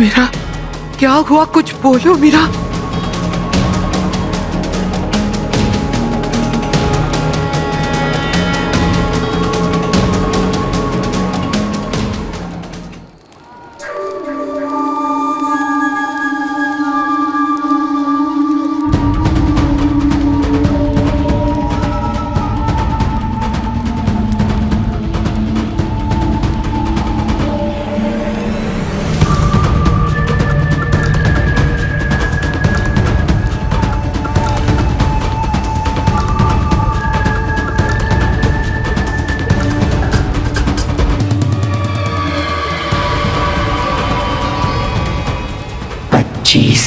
मीरा, क्या हुआ? कुछ बोलो मीरा।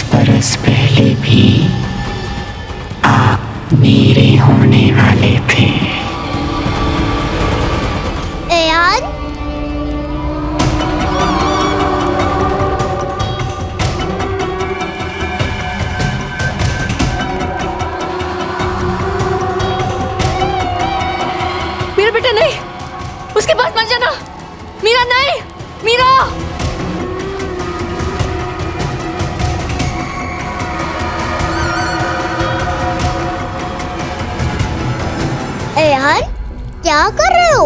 बरस पहले भी आप मेरे होने वाले थे। अयान, मेरा बेटा नहीं, उसके पास मत जाना। मीरा नहीं, मीरा। अयान, क्या कर रहे हो?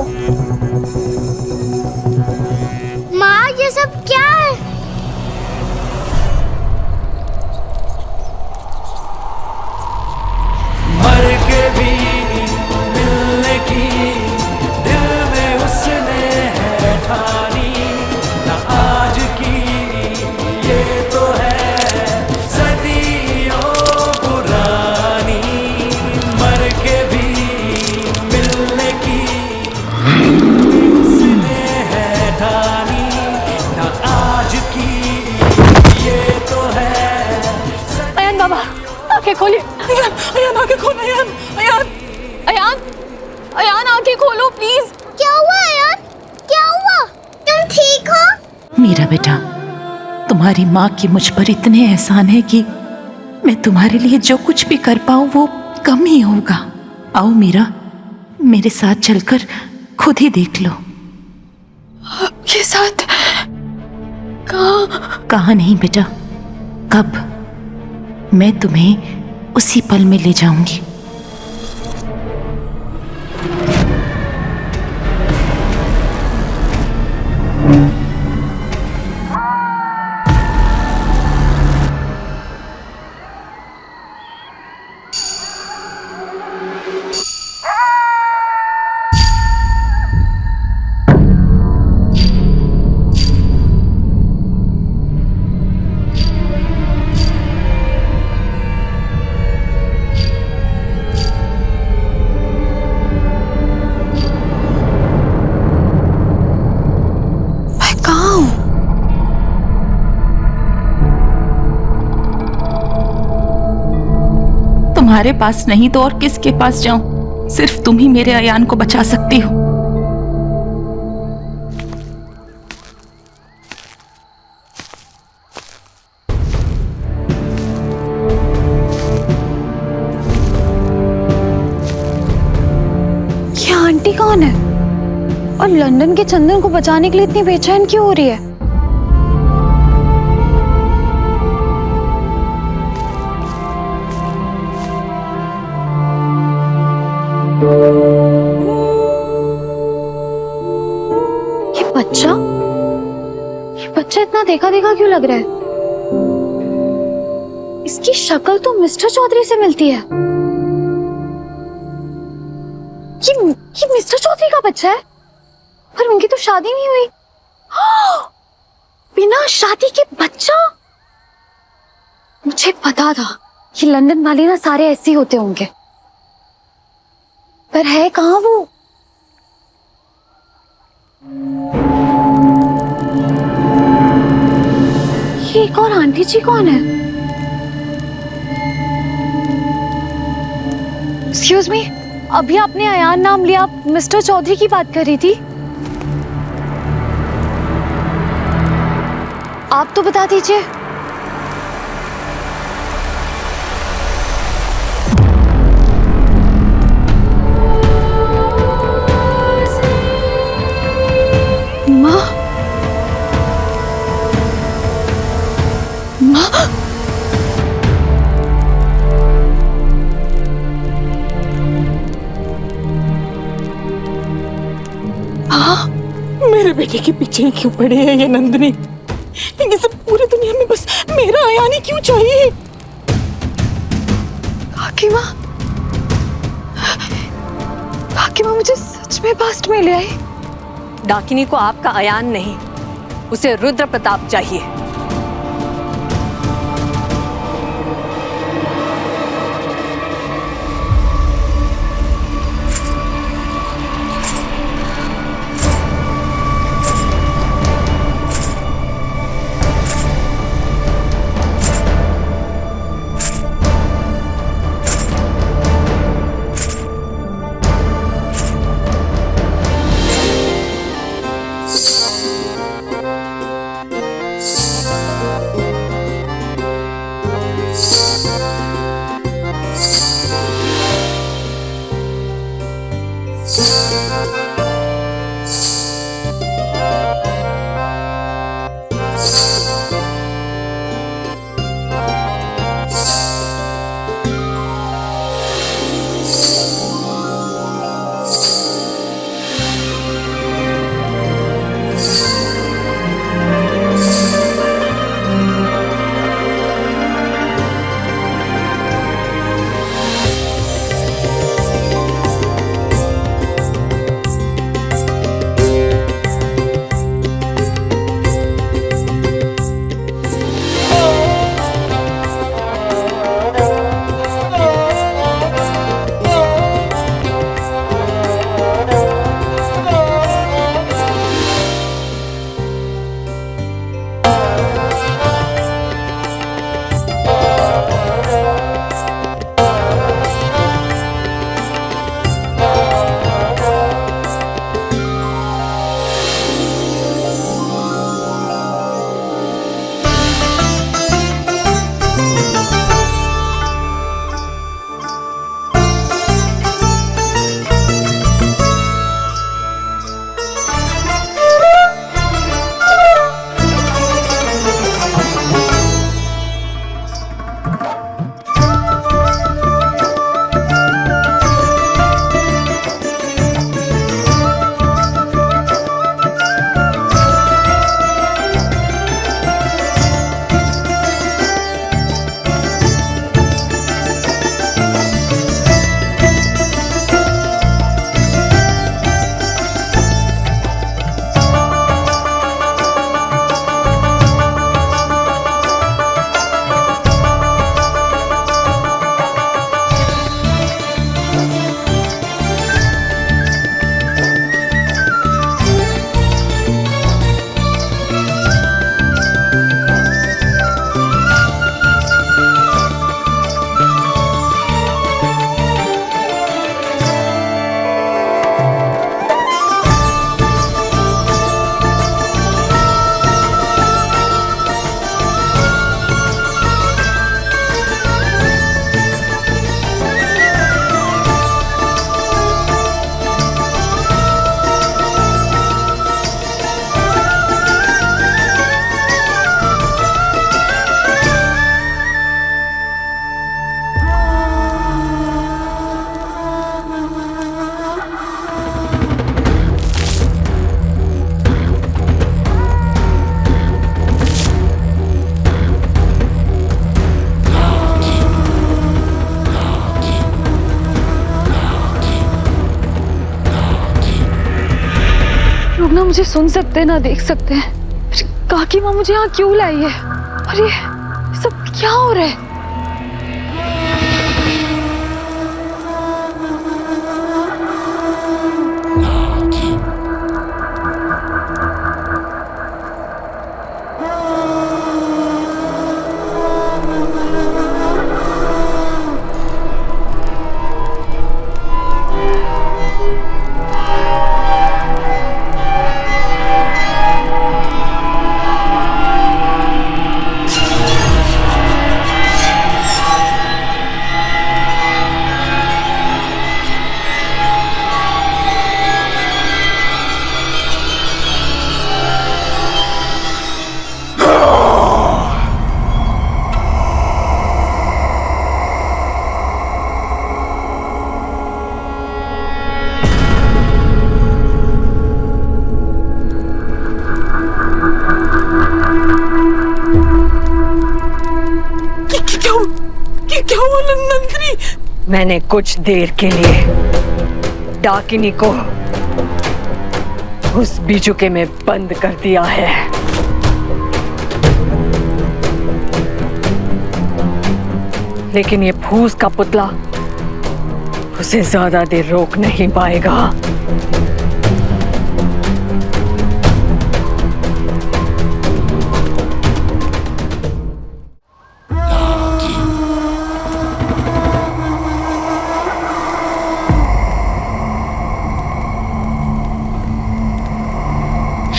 माँ, ये सब क्या है? मर के भी मिलने की दिल में उसने है ठानी, ना आज की ये तो है सदियों पुरानी। मर के भी मिलने की उसने है ठानी, ना आज की ये तो है। अयान बाबा, आंखें खोलिए। अयान, अयान आंखें खोलो। अयान, अयान, अयान, अयान आंखें खोलो प्लीज। क्या हुआ अयान? क्या हुआ? तुम ठीक हो? मेरा बेटा, तुम्हारी माँ की मुझ पर इतने एहसान है कि मैं तुम्हारे लिए जो कुछ भी कर पाऊँ वो कम ही होगा। आओ मीरा, मेरे साथ चलकर खुद ही देख लो। आपके साथ? कहाँ नहीं बेटा, कब? मैं तुम्हें उसी पल में ले जाऊंगी। तुम्हारे पास नहीं तो और किसके पास जाऊं? सिर्फ तुम ही मेरे अयान को बचा सकती हो। ये आंटी कौन है? और लंदन के चंदन को बचाने के लिए इतनी बेचैन क्यों हो रही है? ये बच्चा इतना देखा देखा क्यों लग रहा है? इसकी शक्ल तो मिस्टर चौधरी से मिलती है। ये मिस्टर चौधरी का बच्चा है, पर उनकी तो शादी नहीं हुई। बिना शादी के बच्चा? मुझे पता था कि लंदन वाले ना सारे ऐसे ही होते होंगे, पर है कहाँ वो? ये एक और आंटी जी कौन है? एक्सक्यूज मी, अभी आपने अयान नाम लिया, आप मिस्टर चौधरी की बात कर रही थी। आप तो बता दीजिए। बेटे के पीछे ही क्यों पड़े है ये नंदिनी? लेकिन सब पूरी दुनिया में बस मेरा अयान ही क्यों चाहिए? काकी माँ मुझे सच में पास्ट में ले आई। डाकिनी को आपका अयान नहीं, उसे रुद्र प्रताप चाहिए। लोग ना मुझे सुन सकते हैं ना देख सकते हैं। काकी माँ मुझे यहाँ क्यों लाई है? अरे सब क्या हो रहा है? क्या हुआ नंदिनी? मैंने कुछ देर के लिए डाकिनी को उस बीजुके में बंद कर दिया है। लेकिन ये फूस का पुतला उसे ज्यादा देर रोक नहीं पाएगा।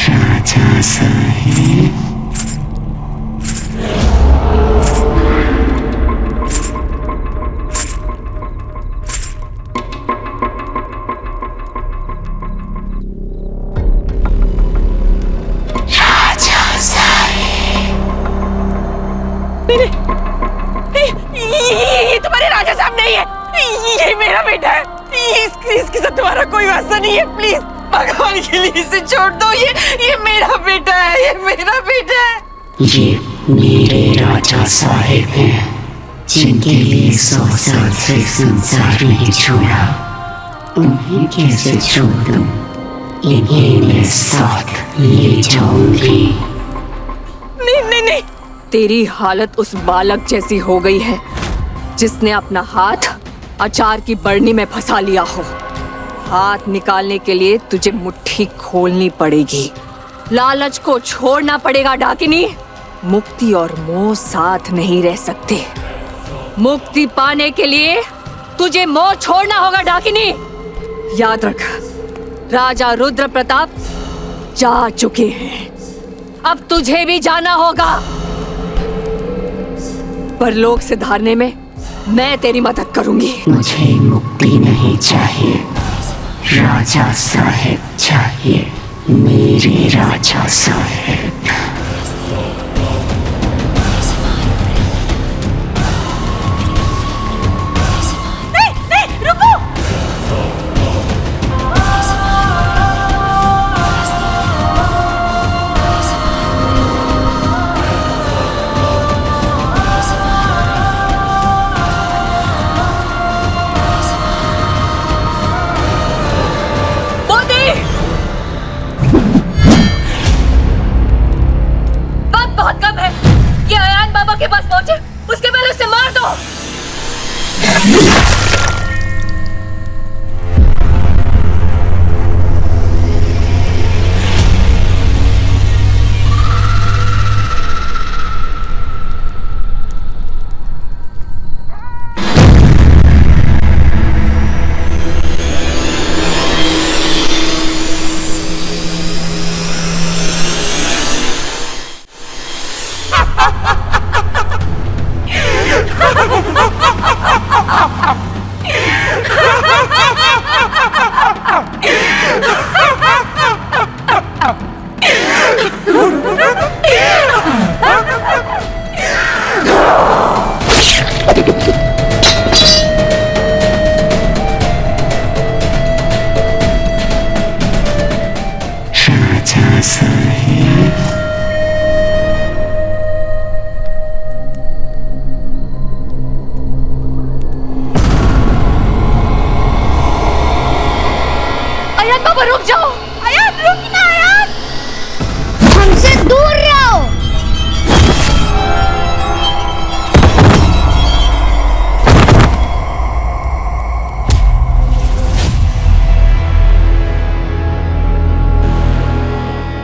राजा साहेब, ये तुम्हारे राजा साहब नहीं है, ये मेरा बेटा है। इसके साथ तुम्हारा कोई वास्ता नहीं है। प्लीज भगवान के लिए इसे छोड़ दो। ये मेरा बेटा है, ये मेरा बेटा है। ये मेरे राजा साहेब हैं, जिनके लिए 100 साल से संसार नहीं छोड़ा। उन्हें कैसे छोड़ दूं? इन्हें मैं साथ ले जाऊंगी। नहीं, तेरी हालत उस बालक जैसी हो गई है जिसने अपना हाथ अचार की बरनी में फंसा लिया हो। हाथ निकालने के लिए तुझे मुट्ठी खोलनी पड़ेगी। लालच को छोड़ना पड़ेगा डाकिनी। मुक्ति और मोह साथ नहीं रह सकते। मुक्ति पाने के लिए तुझे मोह छोड़ना होगा डाकिनी। याद रख, राजा रुद्र प्रताप जा चुके हैं, अब तुझे भी जाना होगा। परलोक से धारने में मैं तेरी मदद करूंगी। मुझे मुक्ति नहीं चाहिए, राजा साहेब चाहिए, मेरे राजा साहेब। के पास पहुंचे, उसके पहले उसे मार दो। राजा साहेब, अयान बाबा रुक जाओ। अयान रुकना, अयान हमसे दूर रहो।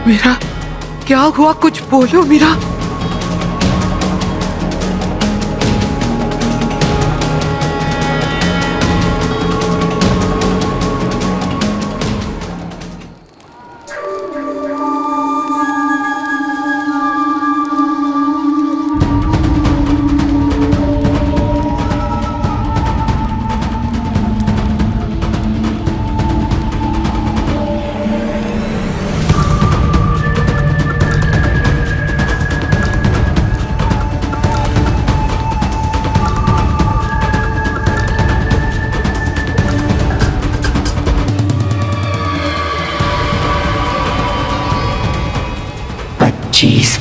मीरा, क्या हुआ? कुछ बोलो मीरा।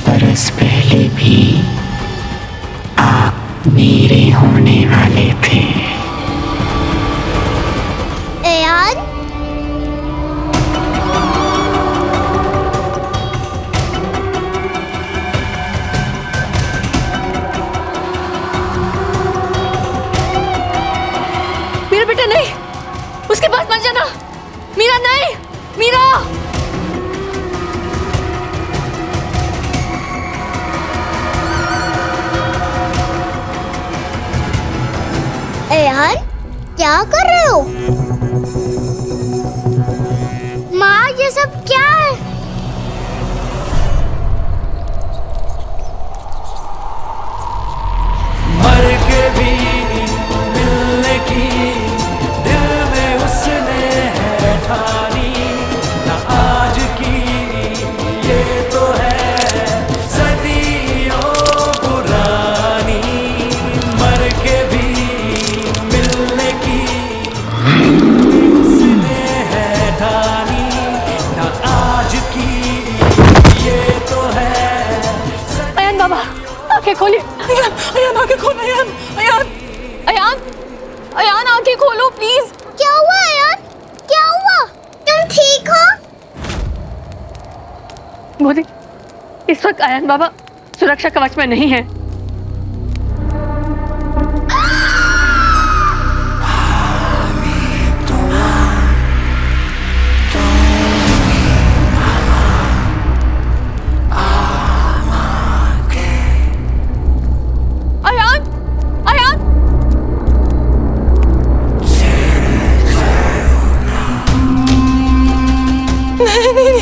बरस पहले भी आग मेरे होने वाले थे। अयान, मेरा बेटा नहीं, उसके पास मत जाना। मीरा नहीं, मीरा। अयान, क्या कर रहे हो? माँ, ये सब क्या है? मर के भी मिलने की दिल में उसने है ठानी, ना आज की ये तो है सदियों पुरानी। मर के भी मिलने की उसने है ठानी, ना आज की ये तो है। अयान बाबा, आंखें खोलिए। अयान, अयान आंखें खोलो। अयान, अयान, अयान, अयान आंखें खोलो प्लीज। क्या हुआ अयान? क्या हुआ? तुम ठीक हो? मोदी, इस वक्त अयान बाबा सुरक्षा कवच में नहीं है। अयान, अयान, नहीं, नहीं,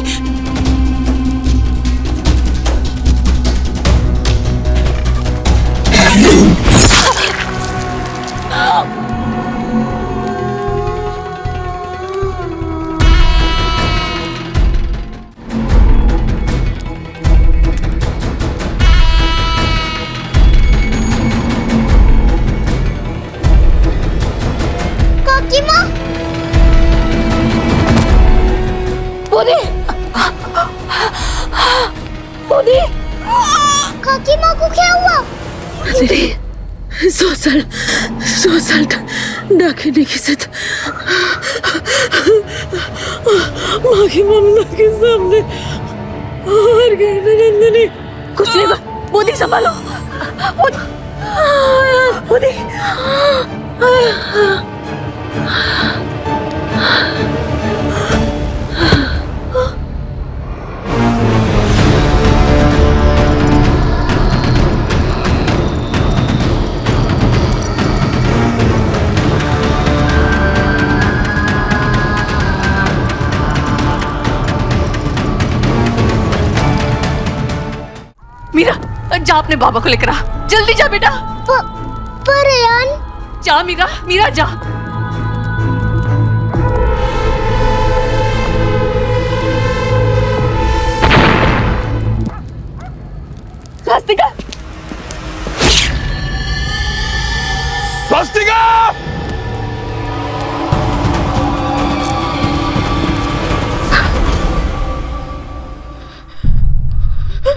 काकी माँ, मोदी, मोदी, काकी माँ को क्या हुआ? सोसल डाकिनी की जिद माँ की ममता के सामने हार गए नंदिनी। कुछ नहीं हुआ। मोदी संभालो। मोदी, मोदी, मीरा, जा अपने बाबा को लेकर आ। जल्दी जा बेटा। पर अयान, जा मीरा, मीरा जा। स्वस्तिका, स्वस्तिका!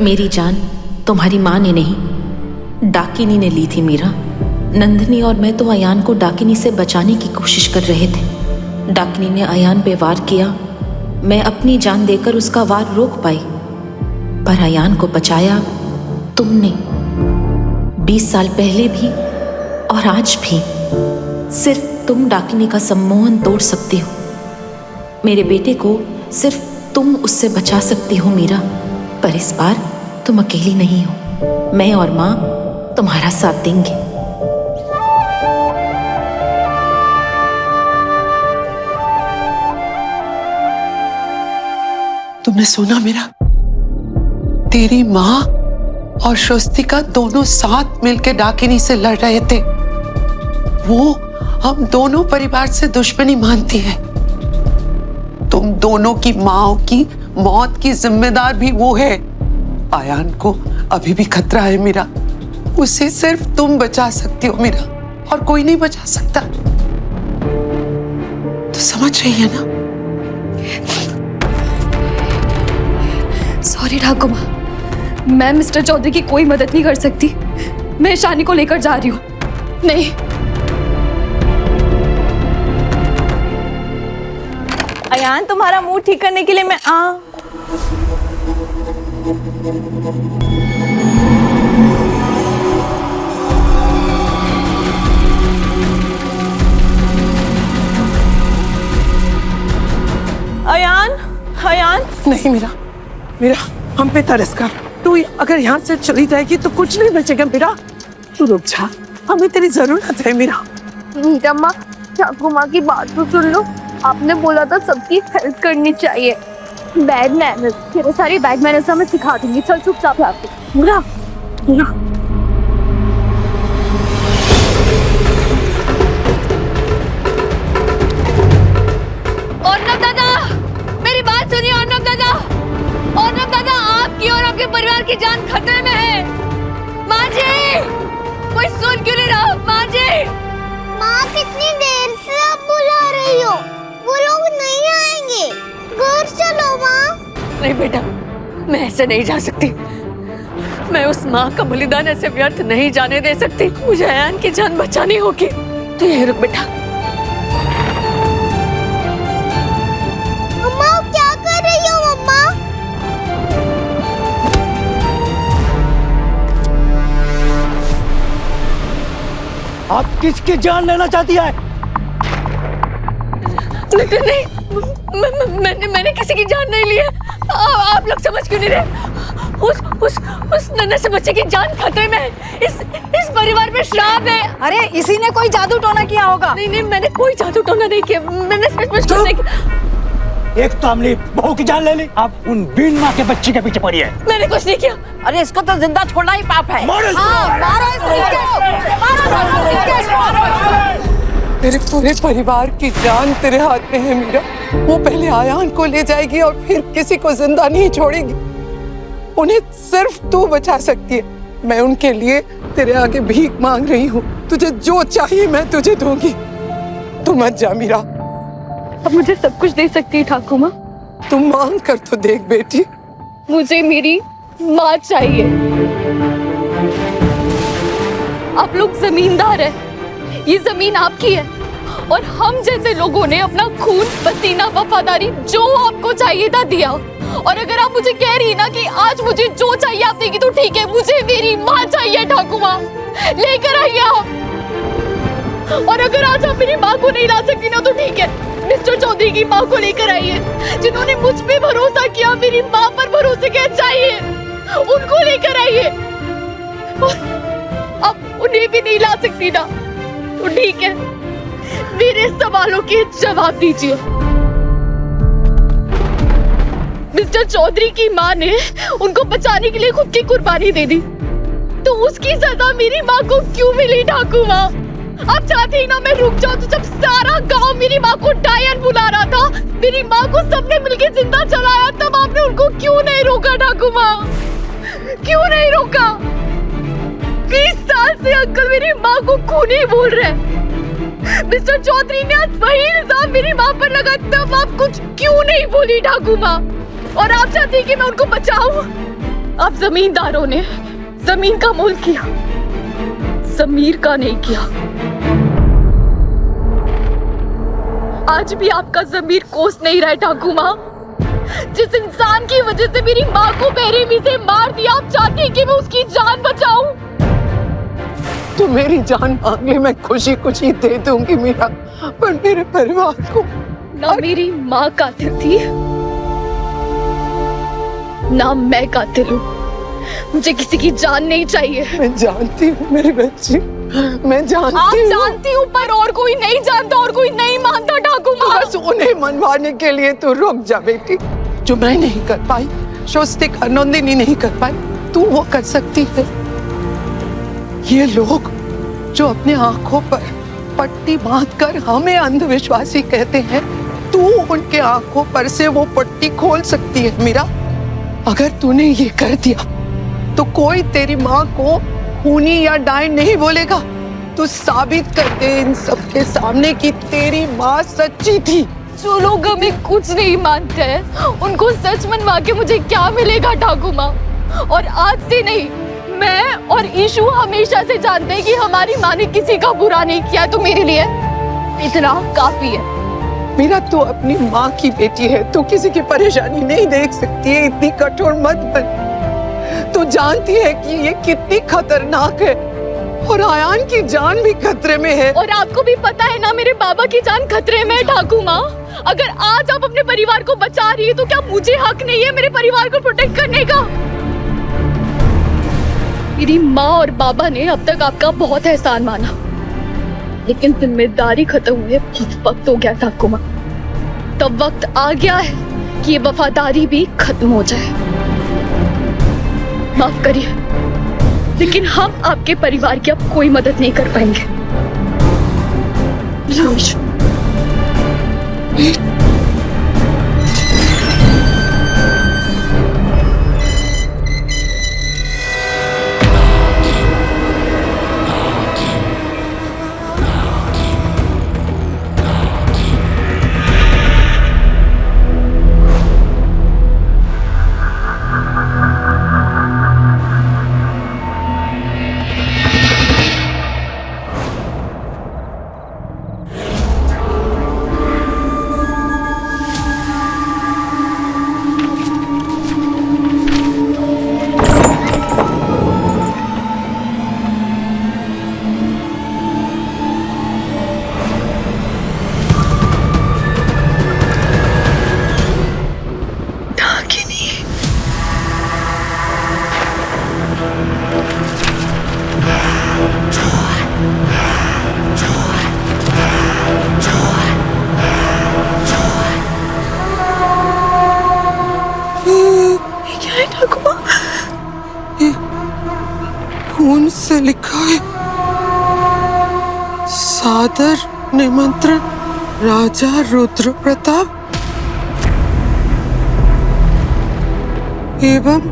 मेरी जान तुम्हारी माँ ने नहीं, डाकिनी ने ली थी मीरा। नंदिनी और मैं तो अयान को डाकिनी से बचाने की कोशिश कर रहे थे। डाकिनी ने अयान पे वार किया। मैं अपनी जान देकर उसका वार रोक पाई, पर अयान को बचाया तुमने। 20 साल पहले भी और आज भी सिर्फ तुम डाकिनी का सम्मोहन तोड़ सकती हो। मेरे बेटे को सिर्फ तुम उससे बचा सकती हो मीरा, पर इस बार तुम अकेली नहीं हो। मैं और माँ तुम्हारा साथ देंगे। तुमने सुना मेरा? तेरी माँ और स्वस्तिका दोनों साथ मिलकर डाकिनी से लड़ रहे थे। वो हम दोनों परिवार से दुश्मनी मानती है। तुम दोनों की माँ की मौत की जिम्मेदार भी वो है। अयान को अभी भी खतरा है मीरा। उसे सिर्फ तुम बचा सकती हो मीरा, और कोई नहीं बचा सकता। तो समझ रही है ना? सॉरी ठाकुमा, मैं मिस्टर चौधरी की कोई मदद नहीं कर सकती। मैं ईशानी को लेकर जा रही हूँ। नहीं, अयान, तुम्हारा मूड ठीक करने के लिए मैं अयान, अयान। नहीं मीरा, मीरा हम पे तरस कर। तू अगर यहाँ से चली जाएगी तो कुछ नहीं बचेगा मीरा। तू रुक जा, हमें तेरी जरूरत है मीरा। मीरा माँ, ठाकुर माँ की बात तो सुन लो। आपने बोला था सबकी हेल्प करनी चाहिए। बैड मैनर्स, तेरे सारी बैड मैनर्स मैं सिखा दूंगी। चल चुपचाप आपको। मीरा, मीरा। अर्नब दादा, मेरी बात सुनिए। अर्नब दादा, अर्नब दादा, आपकी और आपके परिवार की जान खतरे में है। माँ जी, कोई सुन क्यों नहीं रहा? माँ जी। माँ, कितनी देर से आप बुला रही हो? वो लोग नहीं आएंगे। घर चलो माँ। नहीं बेटा, मैं ऐसे नहीं जा सकती। मैं उस माँ का बलिदान ऐसे व्यर्थ नहीं जाने दे सकती। मुझे अयान की जान बचानी होगी। तो यही रुक बेटा। मम्मा, क्या कर रही हो मम्मा? आप किसकी जान लेना चाहती है? नहीं, मैंने किसी की जान नहीं ली है। आप लोग समझ क्यों नहीं रहे? उस नन्हे से बच्चे की जान खतरे में है। इस परिवार में श्राप है। अरे, इसी ने कोई जादू टोना किया होगा। नहीं, मैंने कोई जादू टोना नहीं किया। मैंने सच नहीं किया। एक तो हमने बहू की जान ले ली, आप उन बीन माँ के बच्चे के पीछे पड़ी है। मैंने कुछ नहीं किया। अरे, इसको तो जिंदा छोड़ना ही पाप है। मारो इसको। मारो इसको। तेरे पूरे परिवार की जान तेरे हाथ में है मीरा। वो पहले आयान को ले जाएगी और फिर किसी को जिंदा नहीं छोड़ेगी। उन्हें सिर्फ तू बचा सकती है। मैं उनके लिए तेरे आगे भीख मांग रही हूँ। तुझे जो चाहिए मैं तुझे दूंगी। तू मत जा मीरा। अब मुझे सब कुछ दे सकती है ठाकुर माँ। तू मांग कर तो देख बेटी। मुझे मेरी माँ चाहिए। आप लोग जमींदार हैं। ये जमीन आपकी है और हम जैसे लोगों ने अपना खून, पसीना, वफादारी जो आपको चाहिए था दिया। और अगर आप मुझे कह रही ना कि आज मुझे जो चाहिए आप देगी तो ठीक है। मुझे मेरी माँ चाहिए ठाकुर माँ, लेकर आइए आप। और अगर आज आप मेरी माँ को नहीं ला सकती ना तो ठीक है, मिस्टर चौधरी की माँ को लेकर आइए, जिन्होंने मुझ पे भरोसा किया। मेरी माँ पर भरोसे क्या चाहिए, उनको लेकर आइए। अब उन्हें भी नहीं ला सकती ना तो ठीक है, मेरे सवालों के जवाब दीजिए। मिस्टर चौधरी की माँ ने उनको बचाने के लिए खुद की कुर्बानी दे दी, तो उसकी सजा मेरी माँ को क्यों मिली ठाकुर माँ? आप चाहती ही ना मैं रुक जाऊं, तो जब सारा गांव मेरी माँ को डायन बुला रहा था, मेरी माँ को सबने मिलकर जिंदा जलाया, तब आपने उनको क्यों नहीं रोका ठाकुर माँ? क्यों नहीं रोका? 20 साल से अंकल मेरी माँ को खूनी बोल रहे हैं। मिस्टर चौधरी ने आज वही इल्जाम मेरी माँ पर लगा, तब आप कुछ क्यों नहीं बोली ठाकुर माँ? और आप चाहती कि मैं उनको बचाऊं? आप जमींदारों ने जमीन का मोल किया, जमीर का नहीं किया। आज भी आपका जमीर कोस नहीं रहा ठाकुर माँ। जिस इंसान की वजह से मेरी माँ को बेरहमी से मार दिया, आप चाहती कि मैं उसकी जान बचाऊं? तू मेरी जान मांग ले, मैं खुशी खुशी दे दूंगी मीरा, पर मेरे परिवार को। ना मेरी माँ कातिल थी, ना मैं कातिल हूँ। मुझे किसी की जान नहीं चाहिए। मैं जानती हूँ मेरी बच्ची, मैं आप जानती हूँ। जानती हूँ पर और कोई नहीं जानता और कोई नहीं मानता ठाकुर माँ। बस उन्हें मनवाने के लिए तू रुक जा बेटी। जो मैं नहीं कर पाई, स्वस्तिक नंदिनी नहीं कर पाई, तू वो कर सकती है। ये लोग जो अपने आंखों पर पट्टी बांधकर हमें अंधविश्वासी कहते हैं, तू उनके आंखों पर से वो पट्टी खोल सकती है मीरा। अगर तूने ये कर दिया तो कोई तेरी माँ को खूनी या डायन नहीं बोलेगा। तू साबित कर दे इन सबके सामने कि तेरी माँ सच्ची थी। जो लोग हमें कुछ नहीं मानते हैं, उनको सच मनवा के मुझे क्या मिलेगा ठाकुर माँ? और आज से नहीं, मैं और ईशु हमेशा से जानते हैं कि हमारी माँ ने किसी का बुरा नहीं किया है, तो मेरे लिए इतना काफी है। मीरा, तू अपनी माँ की बेटी है, तू किसी की परेशानी नहीं देख सकती है, इतनी कठोर मत बन। तू जानती है कि ये कितनी खतरनाक है और आयान की जान भी खतरे में है। और आपको भी पता है ना, मेरे बाबा की जान खतरे में है ठाकुर माँ। अगर आज आप अपने परिवार को बचा रही है तो क्या मुझे हक नहीं है मेरे परिवार को प्रोटेक्ट करने का? मेरी माँ और बाबा ने अब तक आपका बहुत एहसान माना, लेकिन जिम्मेदारी खत्म हुए बहुत वक्त हो गया ठाकुर माँ। तब वक्त आ गया है कि ये वफादारी भी खत्म हो जाए। माफ करिए, लेकिन हम आपके परिवार की अब कोई मदद नहीं कर पाएंगे। खून से लिखा है, सादर निमंत्रण राजा रुद्र प्रताप एवं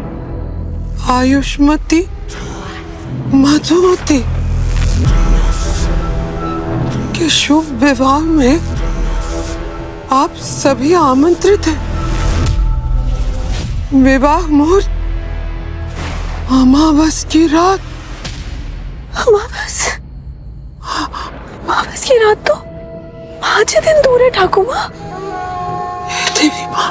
आयुष्मती मधुमती के शुभ विवाह में आप सभी आमंत्रित हैं। विवाह मुहूर्त अमावस की रात। अमावस की रात तो 5 दिन दूर है ठाकुर माँ। देवी माँ,